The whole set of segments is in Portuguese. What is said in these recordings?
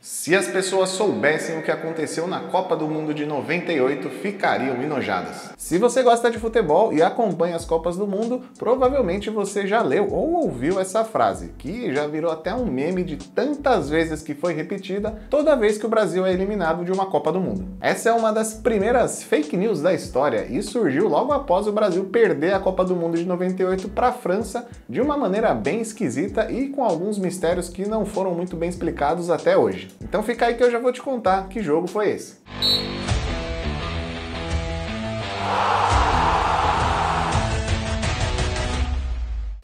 Se as pessoas soubessem o que aconteceu na Copa do Mundo de 98, ficariam enojadas. Se você gosta de futebol e acompanha as Copas do Mundo, provavelmente você já leu ou ouviu essa frase, que já virou até um meme de tantas vezes que foi repetida toda vez que o Brasil é eliminado de uma Copa do Mundo. Essa é uma das primeiras fake news da história e surgiu logo após o Brasil perder a Copa do Mundo de 98 para a França de uma maneira bem esquisita e com alguns mistérios que não foram muito bem explicados até hoje. Então fica aí que eu já vou te contar que jogo foi esse.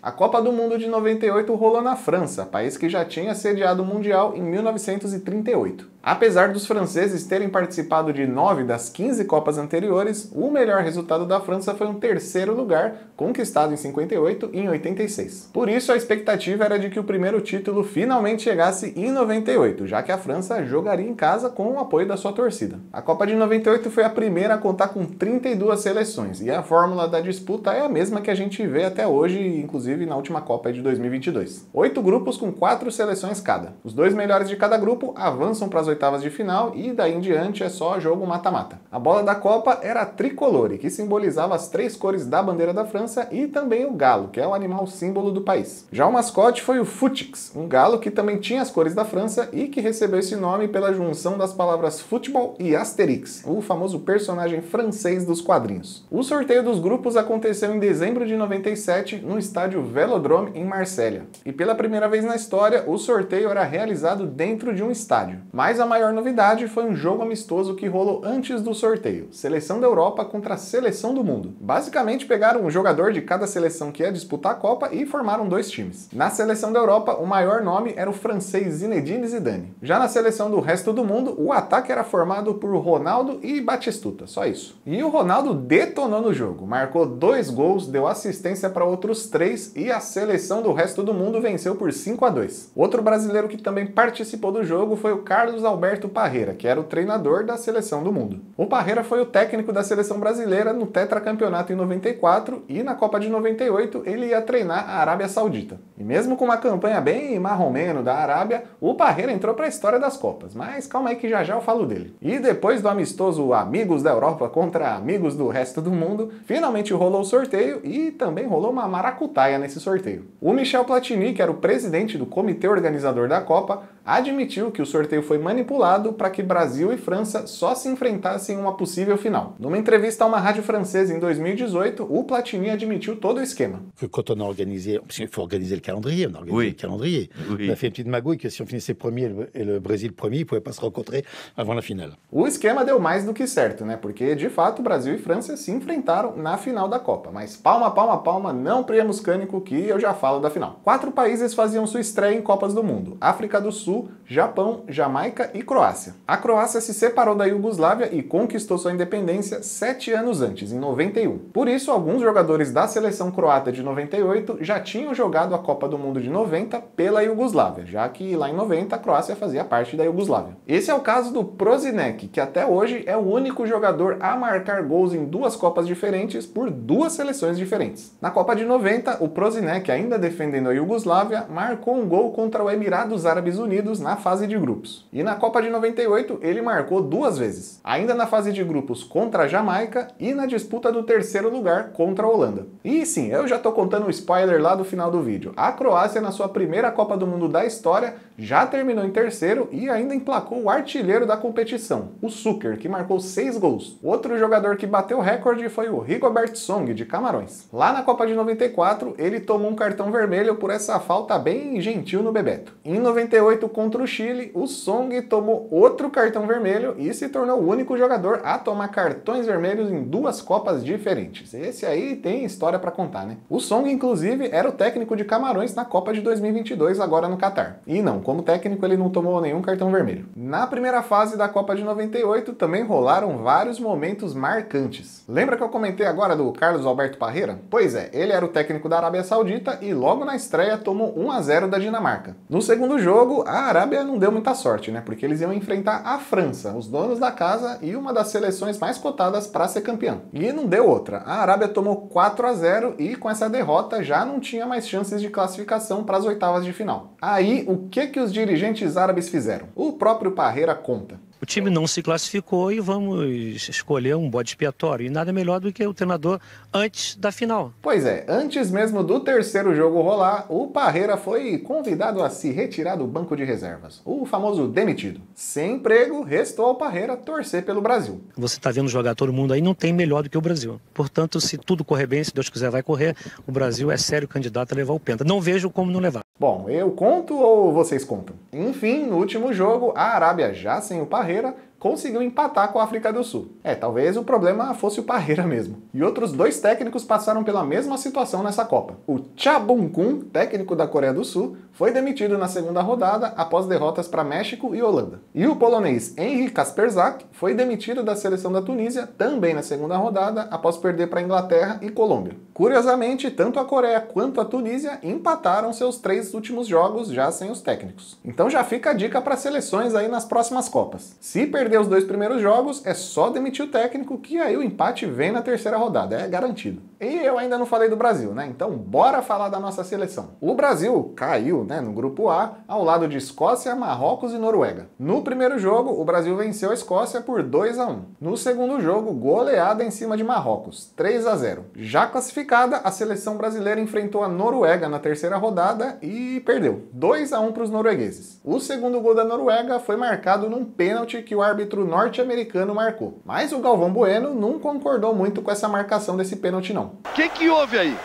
A Copa do Mundo de 98 rolou na França, país que já tinha sediado o Mundial em 1938. Apesar dos franceses terem participado de 9 das 15 Copas anteriores, o melhor resultado da França foi um terceiro lugar, conquistado em 58 e em 86. Por isso, a expectativa era de que o primeiro título finalmente chegasse em 98, já que a França jogaria em casa com o apoio da sua torcida. A Copa de 98 foi a primeira a contar com 32 seleções, e a fórmula da disputa é a mesma que a gente vê até hoje, inclusive na última Copa de 2022. 8 grupos com 4 seleções cada. Os 2 melhores de cada grupo avançam para as oitavas de final e daí em diante é só jogo mata-mata. A bola da Copa era a tricolore, que simbolizava as 3 cores da bandeira da França e também o galo, que é o animal símbolo do país. Já o mascote foi o Futix, um galo que também tinha as cores da França e que recebeu esse nome pela junção das palavras futebol e Asterix, o famoso personagem francês dos quadrinhos. O sorteio dos grupos aconteceu em dezembro de 97 no estádio Velodrome em Marsella. E pela primeira vez na história, o sorteio era realizado dentro de um estádio. Mas a maior novidade foi um jogo amistoso que rolou antes do sorteio, Seleção da Europa contra a Seleção do Mundo. Basicamente pegaram um jogador de cada seleção que ia disputar a Copa e formaram 2 times. Na Seleção da Europa, o maior nome era o francês Zinedine Zidane. Já na Seleção do resto do mundo, o ataque era formado por Ronaldo e Batistuta, só isso. E o Ronaldo detonou no jogo, marcou 2 gols, deu assistência para outros 3 e a Seleção do resto do mundo venceu por 5-2. Outro brasileiro que também participou do jogo foi o Carlos Alberto Parreira, que era o treinador da Seleção do Mundo. O Parreira foi o técnico da seleção brasileira no tetracampeonato em 94 e na Copa de 98 ele ia treinar a Arábia Saudita. E mesmo com uma campanha bem marromeno da Arábia, o Parreira entrou para a história das Copas, mas calma aí que já já eu falo dele. E depois do amistoso Amigos da Europa contra Amigos do resto do mundo, finalmente rolou o sorteio e também rolou uma maracutaia nesse sorteio. O Michel Platini, que era o presidente do comitê organizador da Copa, admitiu que o sorteio foi manipulado para que Brasil e França só se enfrentassem em uma possível final. Numa entrevista a uma rádio francesa em 2018, o Platini admitiu todo o esquema. Quand on a organisé, parce qu'il faut organiser le calendrier, on a organisé le calendrier. Oui. On a fait une petite magouille que si on finissait premier et le Brésil premier, ils ne pouvaient pas se rencontrer avant la finale. O esquema deu mais do que certo, né? Porque, de fato, Brasil e França se enfrentaram na final da Copa. Mas palma, palma, palma, não priemos cânico que eu já falo da final. 4 países faziam sua estreia em Copas do Mundo: África do Sul, Japão, Jamaica e Croácia. A Croácia se separou da Iugoslávia e conquistou sua independência 7 anos antes, em 91. Por isso, alguns jogadores da seleção croata de 98 já tinham jogado a Copa do Mundo de 90 pela Iugoslávia, já que lá em 90 a Croácia fazia parte da Iugoslávia. Esse é o caso do Prosinec, que até hoje é o único jogador a marcar gols em 2 Copas diferentes por 2 seleções diferentes. Na Copa de 90, o Prosinec, ainda defendendo a Iugoslávia, marcou um gol contra o Emirados Árabes Unidos na fase de grupos. E na Copa de 98, ele marcou 2 vezes, ainda na fase de grupos contra a Jamaica e na disputa do terceiro lugar contra a Holanda. E sim, eu já tô contando um spoiler lá do final do vídeo. A Croácia, na sua primeira Copa do Mundo da história, já terminou em terceiro e ainda emplacou o artilheiro da competição, o Suker, que marcou 6 gols. Outro jogador que bateu o recorde foi o Rigobert Song, de Camarões. Lá na Copa de 94, ele tomou um cartão vermelho por essa falta bem gentil no Bebeto. Em 98, contra o Chile, o Song tomou outro cartão vermelho e se tornou o único jogador a tomar cartões vermelhos em 2 Copas diferentes. Esse aí tem história pra contar, né? O Song, inclusive, era o técnico de Camarões na Copa de 2022, agora no Catar. E não, como técnico ele não tomou nenhum cartão vermelho. Na primeira fase da Copa de 98 também rolaram vários momentos marcantes. Lembra que eu comentei agora do Carlos Alberto Parreira? Pois é, ele era o técnico da Arábia Saudita e logo na estreia tomou 1-0 da Dinamarca. No segundo jogo, a A Arábia não deu muita sorte, né? Porque eles iam enfrentar a França, os donos da casa e uma das seleções mais cotadas para ser campeão. E não deu outra. A Arábia tomou 4-0 e com essa derrota já não tinha mais chances de classificação para as oitavas de final. Aí, o que os dirigentes árabes fizeram? O próprio Parreira conta. O time não se classificou e vamos escolher um bode expiatório. E nada melhor do que o treinador antes da final. Pois é, antes mesmo do terceiro jogo rolar, o Parreira foi convidado a se retirar do banco de reservas. O famoso demitido. Sem emprego, restou ao Parreira torcer pelo Brasil. Você está vendo jogar todo mundo aí, não tem melhor do que o Brasil. Portanto, se tudo correr bem, se Deus quiser vai correr, o Brasil é sério candidato a levar o Penta. Não vejo como não levar. Bom, eu conto ou vocês contam? Enfim, no último jogo, a Arábia, já sem o Parreira, conseguiu empatar com a África do Sul. Talvez o problema fosse o Parreira mesmo. E outros dois técnicos passaram pela mesma situação nessa Copa. O Cha Bum-kun, técnico da Coreia do Sul, foi demitido na segunda rodada após derrotas para México e Holanda. E o polonês Henry Kasperzak foi demitido da seleção da Tunísia também na segunda rodada após perder para Inglaterra e Colômbia. Curiosamente, tanto a Coreia quanto a Tunísia empataram seus 3 últimos jogos já sem os técnicos. Então já fica a dica para seleções aí nas próximas Copas. Se perder os 2 primeiros jogos, é só demitir o técnico que aí o empate vem na terceira rodada, é garantido. E eu ainda não falei do Brasil, né? Então bora falar da nossa seleção. O Brasil caiu, né, no grupo A, ao lado de Escócia, Marrocos e Noruega. No primeiro jogo, o Brasil venceu a Escócia por 2-1. No segundo jogo, goleada em cima de Marrocos, 3-0. Já classificada, a seleção brasileira enfrentou a Noruega na terceira rodada e perdeu, 2-1 para os noruegueses. O segundo gol da Noruega foi marcado num pênalti que o árbitro norte-americano marcou. Mas o Galvão Bueno não concordou muito com essa marcação desse pênalti não. O que houve aí?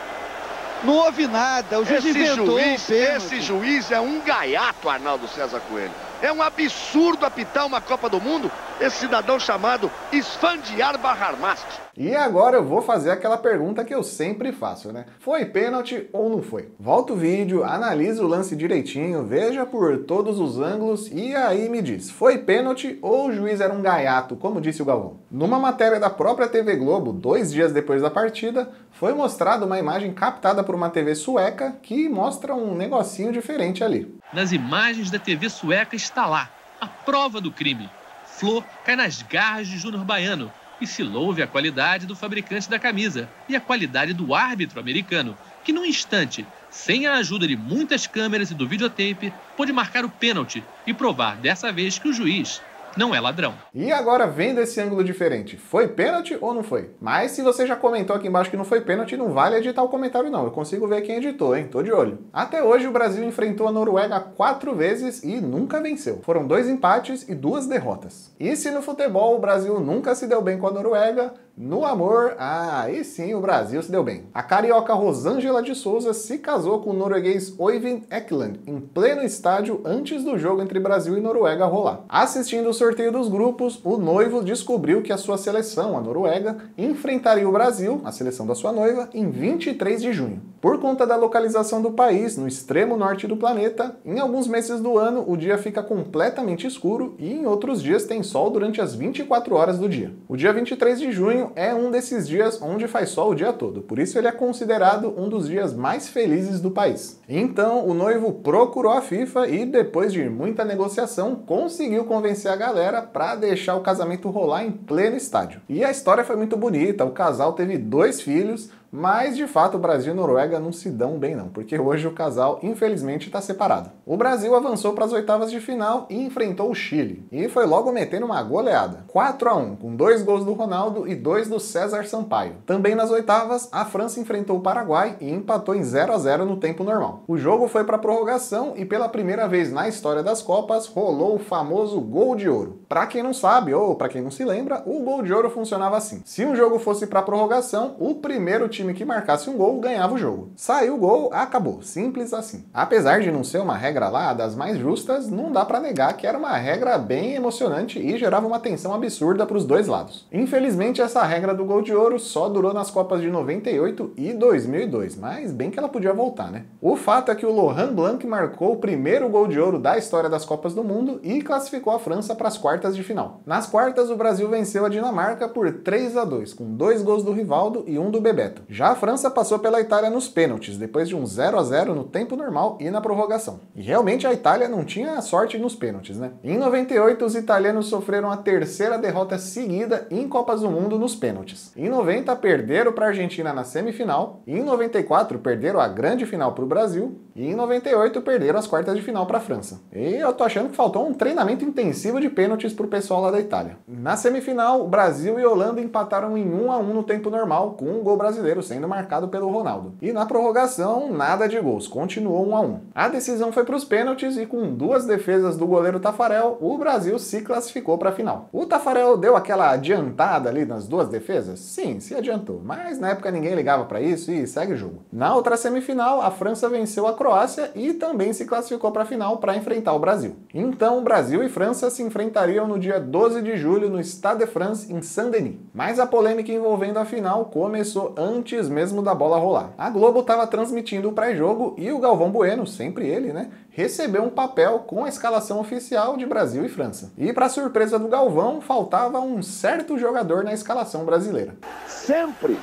Não houve nada, o juiz inventou esse juiz é um gaiato, Arnaldo César Coelho. É um absurdo apitar uma Copa do Mundo, esse cidadão chamado Esfandiar Baharmast. E agora eu vou fazer aquela pergunta que eu sempre faço, né? Foi pênalti ou não foi? Volta o vídeo, analisa o lance direitinho, veja por todos os ângulos e aí me diz, foi pênalti ou o juiz era um gaiato, como disse o Galvão? Numa matéria da própria TV Globo, 2 dias depois da partida, foi mostrada uma imagem captada por uma TV sueca que mostra um negocinho diferente ali. Nas imagens da TV sueca está lá, a prova do crime. Flor cai nas garras de Júnior Baiano e se louve a qualidade do fabricante da camisa e a qualidade do árbitro americano, que num instante, sem a ajuda de muitas câmeras e do videotape, pôde marcar o pênalti e provar dessa vez que o juiz não é ladrão. E agora, vendo esse ângulo diferente, foi pênalti ou não foi? Mas se você já comentou aqui embaixo que não foi pênalti, não vale editar o comentário não, eu consigo ver quem editou, hein? Tô de olho. Até hoje o Brasil enfrentou a Noruega 4 vezes e nunca venceu. Foram 2 empates e 2 derrotas. E se no futebol o Brasil nunca se deu bem com a Noruega, no amor, aí sim o Brasil se deu bem. A carioca Rosângela de Souza se casou com o norueguês Øyvind Ekeland em pleno estádio antes do jogo entre Brasil e Noruega rolar. Assistindo o sorteio dos grupos, o noivo descobriu que a sua seleção, a Noruega, enfrentaria o Brasil, a seleção da sua noiva, em 23 de junho. Por conta da localização do país, no extremo norte do planeta, em alguns meses do ano o dia fica completamente escuro e em outros dias tem sol durante as 24 horas do dia. O dia 23 de junho é um desses dias onde faz sol o dia todo, por isso ele é considerado um dos dias mais felizes do país. Então o noivo procurou a FIFA e depois de muita negociação conseguiu convencer a galera para deixar o casamento rolar em pleno estádio. E a história foi muito bonita, o casal teve 2 filhos, mas de fato o Brasil e a Noruega não se dão bem não, porque hoje o casal infelizmente está separado. O Brasil avançou para as oitavas de final e enfrentou o Chile, e foi logo metendo uma goleada, 4-1, com 2 gols do Ronaldo e 2 do César Sampaio. Também nas oitavas, a França enfrentou o Paraguai e empatou em 0-0 no tempo normal. O jogo foi para prorrogação e pela primeira vez na história das Copas rolou o famoso gol de ouro. Para quem não sabe ou para quem não se lembra, o gol de ouro funcionava assim: se um jogo fosse para prorrogação, o primeiro time que marcasse um gol ganhava o jogo. Saiu o gol, acabou. Simples assim. Apesar de não ser uma regra lá das mais justas, não dá pra negar que era uma regra bem emocionante e gerava uma tensão absurda pros dois lados. Infelizmente, essa regra do gol de ouro só durou nas Copas de 98 e 2002, mas bem que ela podia voltar, né? O fato é que o Laurent Blanc marcou o primeiro gol de ouro da história das Copas do Mundo e classificou a França para as quartas de final. Nas quartas, o Brasil venceu a Dinamarca por 3-2, com 2 gols do Rivaldo e 1 do Bebeto. Já a França passou pela Itália nos pênaltis, depois de um 0-0 no tempo normal e na prorrogação. E realmente a Itália não tinha sorte nos pênaltis, né? Em 98, os italianos sofreram a terceira derrota seguida em Copas do Mundo nos pênaltis. Em 90, perderam para a Argentina na semifinal. Em 94, perderam a grande final para o Brasil. E em 98, perderam as quartas de final para a França. E eu tô achando que faltou um treinamento intensivo de pênaltis pro pessoal lá da Itália. Na semifinal, o Brasil e Holanda empataram em 1-1 no tempo normal, com um gol brasileiro sendo marcado pelo Ronaldo. E na prorrogação, nada de gols, continuou 1-1. A decisão foi para os pênaltis e com 2 defesas do goleiro Taffarel, o Brasil se classificou para a final. O Taffarel deu aquela adiantada ali nas 2 defesas? Sim, se adiantou, mas na época ninguém ligava para isso e segue o jogo. Na outra semifinal, a França venceu a Croácia e também se classificou para a final para enfrentar o Brasil. Então, Brasil e França se enfrentariam no dia 12 de julho no Stade de France, em Saint-Denis. Mas a polêmica envolvendo a final começou antes mesmo da bola rolar. A Globo estava transmitindo o pré-jogo e o Galvão Bueno, sempre ele, né, recebeu um papel com a escalação oficial de Brasil e França. E para surpresa do Galvão, faltava um certo jogador na escalação brasileira. Sempre,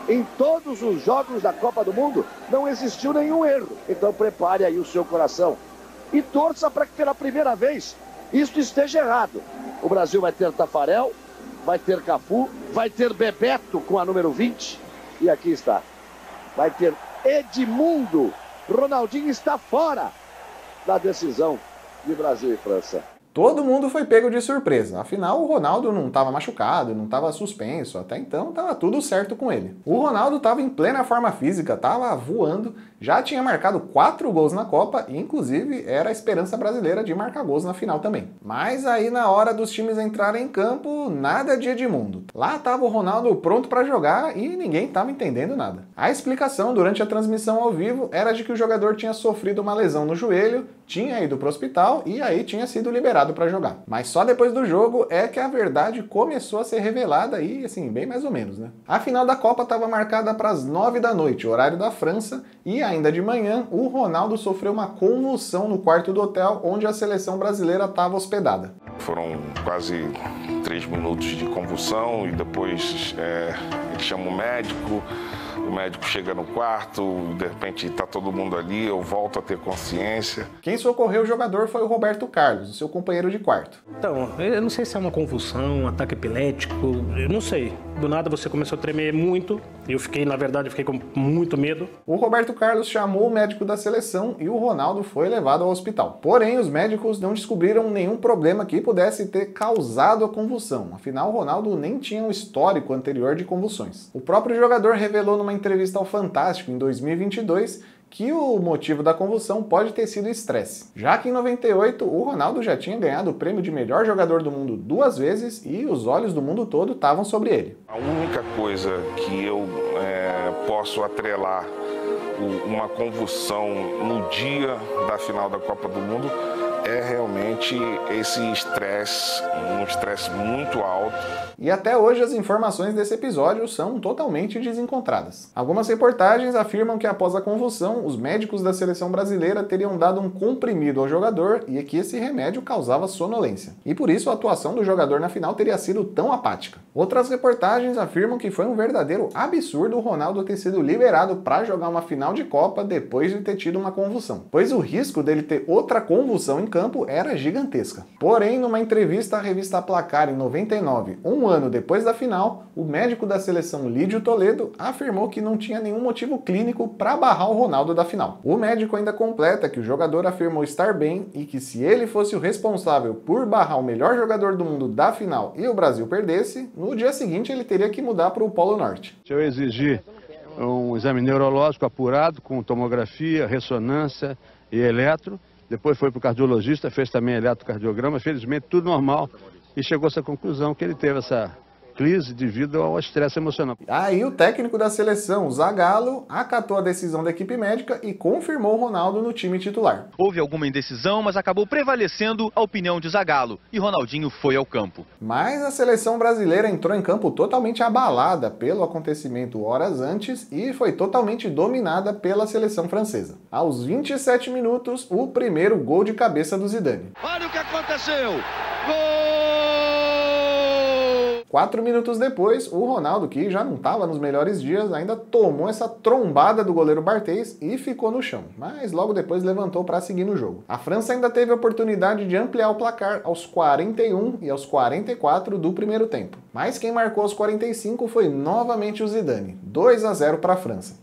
em todos os jogos da Copa do Mundo, não existiu nenhum erro. Então prepare aí o seu coração e torça para que pela primeira vez isso esteja errado. O Brasil vai ter Taffarel, vai ter Cafu, vai ter Bebeto com a número 20 e aqui está. Vai ter Edmundo. Ronaldinho está fora da decisão de Brasil e França. Todo mundo foi pego de surpresa, afinal o Ronaldo não estava machucado, não estava suspenso, até então estava tudo certo com ele. O Ronaldo estava em plena forma física, estava voando, já tinha marcado 4 gols na Copa e inclusive era a esperança brasileira de marcar gols na final também. Mas aí na hora dos times entrarem em campo, nada de Edmundo. Lá estava o Ronaldo pronto para jogar e ninguém estava entendendo nada. A explicação durante a transmissão ao vivo era de que o jogador tinha sofrido uma lesão no joelho, tinha ido para o hospital e aí tinha sido liberado para jogar. Mas só depois do jogo é que a verdade começou a ser revelada e, assim, bem mais ou menos, né? A final da Copa estava marcada para as 9 da noite, horário da França, e ainda de manhã o Ronaldo sofreu uma convulsão no quarto do hotel onde a seleção brasileira estava hospedada. Foram quase 3 minutos de convulsão e depois ele chama o médico chega no quarto, de repente tá todo mundo ali, eu volto a ter consciência. Quem socorreu o jogador foi o Roberto Carlos, o seu companheiro de quarto. Então, eu não sei se é uma convulsão, um ataque epilético, eu não sei. Do nada você começou a tremer muito, eu fiquei, na verdade, com muito medo. O Roberto Carlos chamou o médico da seleção e o Ronaldo foi levado ao hospital. Porém, os médicos não descobriram nenhum problema que pudesse ter causado a convulsão. Afinal, o Ronaldo nem tinha um histórico anterior de convulsões. O próprio jogador revelou numa entrevista ao Fantástico em 2022 que o motivo da convulsão pode ter sido estresse. Já que em 98 o Ronaldo já tinha ganhado o prêmio de melhor jogador do mundo 2 vezes e os olhos do mundo todo estavam sobre ele. A única coisa que eu posso atrelar uma convulsão no dia da final da Copa do Mundo é realmente esse estresse, um estresse muito alto. E até hoje as informações desse episódio são totalmente desencontradas. Algumas reportagens afirmam que após a convulsão, os médicos da seleção brasileira teriam dado um comprimido ao jogador e que esse remédio causava sonolência. E por isso a atuação do jogador na final teria sido tão apática. Outras reportagens afirmam que foi um verdadeiro absurdo o Ronaldo ter sido liberado para jogar uma final de Copa depois de ter tido uma convulsão, pois o risco dele ter outra convulsão em campo era gigantesca. Porém, numa entrevista à revista Placar em 99, um ano depois da final, o médico da seleção Lídio Toledo afirmou que não tinha nenhum motivo clínico para barrar o Ronaldo da final. O médico ainda completa que o jogador afirmou estar bem e que se ele fosse o responsável por barrar o melhor jogador do mundo da final e o Brasil perdesse, no dia seguinte ele teria que mudar para o Polo Norte. Se eu exigir um exame neurológico apurado com tomografia, ressonância e eletro, depois foi para o cardiologista, fez também eletrocardiograma, felizmente tudo normal, e chegou a essa conclusão que ele teve essa crise devido ao estresse emocional. Aí o técnico da seleção, o Zagallo, acatou a decisão da equipe médica e confirmou o Ronaldo no time titular. Houve alguma indecisão, mas acabou prevalecendo a opinião de Zagallo e Ronaldinho foi ao campo. Mas a seleção brasileira entrou em campo totalmente abalada pelo acontecimento horas antes e foi totalmente dominada pela seleção francesa. Aos 27 minutos, o primeiro gol de cabeça do Zidane. Olha o que aconteceu! Gol! 4 minutos depois, o Ronaldo, que já não estava nos melhores dias, ainda tomou essa trombada do goleiro Barthez e ficou no chão, mas logo depois levantou para seguir no jogo. A França ainda teve a oportunidade de ampliar o placar aos 41 e aos 44 do primeiro tempo, mas quem marcou aos 45 foi novamente o Zidane, 2-0 para a França.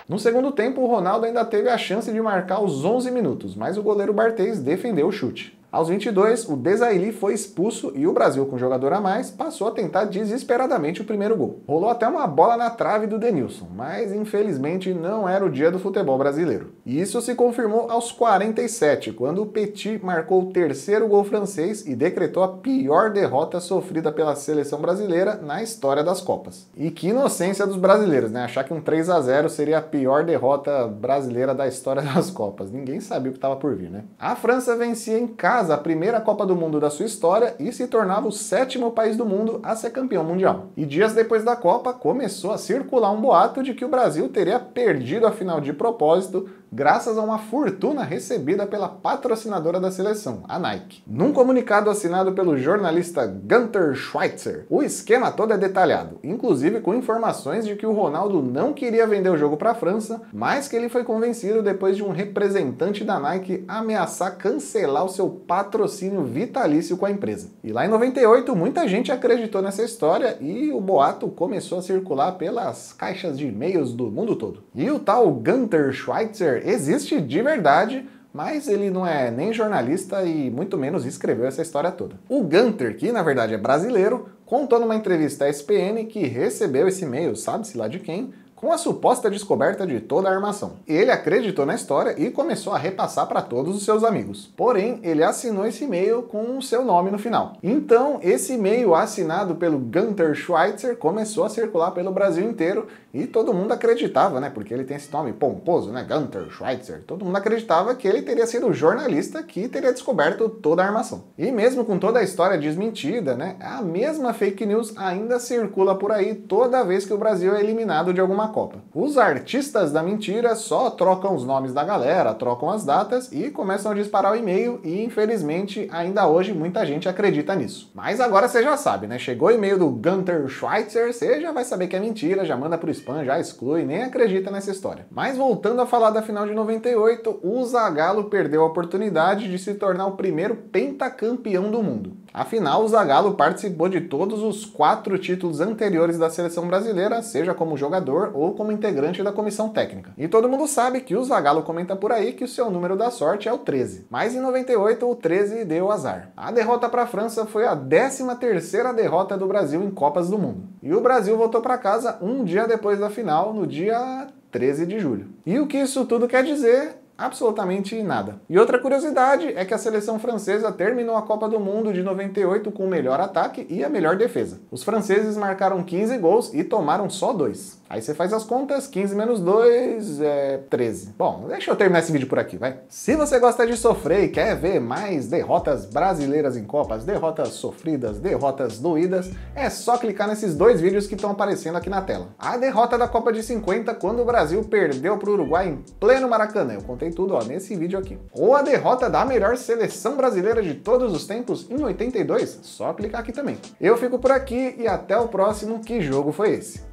No segundo tempo, o Ronaldo ainda teve a chance de marcar aos 11 minutos, mas o goleiro Barthez defendeu o chute. Aos 22, o Desailly foi expulso e o Brasil, com um jogador a mais, passou a tentar desesperadamente o primeiro gol. Rolou até uma bola na trave do Denilson, mas infelizmente não era o dia do futebol brasileiro. E isso se confirmou aos 47, quando o Petit marcou o terceiro gol francês e decretou a pior derrota sofrida pela seleção brasileira na história das Copas. E que inocência dos brasileiros, né? Achar que um 3-0 seria a pior derrota brasileira da história das Copas. Ninguém sabia o que estava por vir, né? A França vencia em casa a primeira Copa do Mundo da sua história e se tornava o 7º país do mundo a ser campeão mundial. E dias depois da Copa, começou a circular um boato de que o Brasil teria perdido a final de propósito graças a uma fortuna recebida pela patrocinadora da seleção, a Nike. Num comunicado assinado pelo jornalista Gunter Schweitzer, o esquema todo é detalhado, inclusive com informações de que o Ronaldo não queria vender o jogo para a França, mas que ele foi convencido depois de um representante da Nike ameaçar cancelar o seu patrocínio vitalício com a empresa. E lá em 98, muita gente acreditou nessa história e o boato começou a circular pelas caixas de e-mails do mundo todo. E o tal Gunter Schweitzer existe de verdade, mas ele não é nem jornalista e muito menos escreveu essa história toda. O Gunter, que na verdade é brasileiro, contou numa entrevista à ESPN que recebeu esse e-mail, sabe-se lá de quem, com a suposta descoberta de toda a armação. Ele acreditou na história e começou a repassar para todos os seus amigos. Porém, ele assinou esse e-mail com o seu nome no final. Então, esse e-mail assinado pelo Gunter Schweitzer começou a circular pelo Brasil inteiro e todo mundo acreditava, né? Porque ele tem esse nome pomposo, né? Gunter Schweitzer. Todo mundo acreditava que ele teria sido o jornalista que teria descoberto toda a armação. E mesmo com toda a história desmentida, né? A mesma fake news ainda circula por aí toda vez que o Brasil é eliminado de alguma Copa. Os artistas da mentira só trocam os nomes da galera, trocam as datas e começam a disparar o e-mail e, infelizmente, ainda hoje muita gente acredita nisso. Mas agora você já sabe, né? Chegou o e-mail do Gunter Schweitzer, você já vai saber que é mentira, já manda pro spam, já exclui, nem acredita nessa história. Mas voltando a falar da final de 98, o Zagallo perdeu a oportunidade de se tornar o primeiro pentacampeão do mundo. Afinal, o Zagallo participou de todos os 4 títulos anteriores da seleção brasileira, seja como jogador ou como integrante da comissão técnica. E todo mundo sabe que o Zagallo comenta por aí que o seu número da sorte é o 13. Mas em 98, o 13 deu azar. A derrota para a França foi a 13ª derrota do Brasil em Copas do Mundo. E o Brasil voltou para casa um dia depois da final, no dia 13 de julho. E o que isso tudo quer dizer? Absolutamente nada. E outra curiosidade é que a seleção francesa terminou a Copa do Mundo de 98 com o melhor ataque e a melhor defesa. Os franceses marcaram 15 gols e tomaram só 2. Aí você faz as contas, 15 menos 2 é 13. Bom, deixa eu terminar esse vídeo por aqui, vai. Se você gosta de sofrer e quer ver mais derrotas brasileiras em Copas, derrotas sofridas, derrotas doídas, é só clicar nesses 2 vídeos que estão aparecendo aqui na tela. A derrota da Copa de 50, quando o Brasil perdeu para o Uruguai em pleno Maracanã. Eu contei tudo, ó, nesse vídeo aqui. Ou a derrota da melhor seleção brasileira de todos os tempos em 82, só clicar aqui também. Eu fico por aqui e até o próximo Que Jogo Foi Esse?